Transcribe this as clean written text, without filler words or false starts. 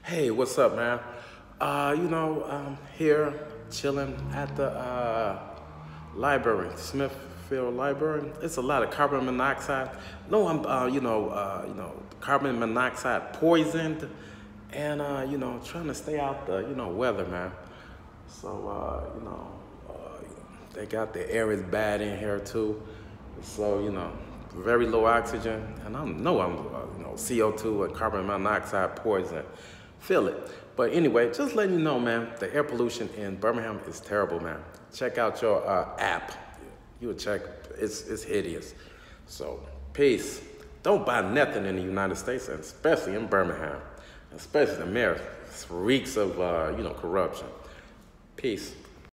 Hey, what's up, man? I'm here chilling at the library, Smithfield Library. It's a lot of carbon monoxide. No, carbon monoxide poisoned, and trying to stay out the weather, man. So they got the air is bad in here too. So very low oxygen, and I know I'm CO2 and carbon monoxide poison. Feel it. But anyway, just letting you know, man, the air pollution in Birmingham is terrible, man. Check out your app. You would check. It's hideous. So peace. Don't buy nothing in the United States, and especially in Birmingham, especially the mayor reeks of corruption. Peace.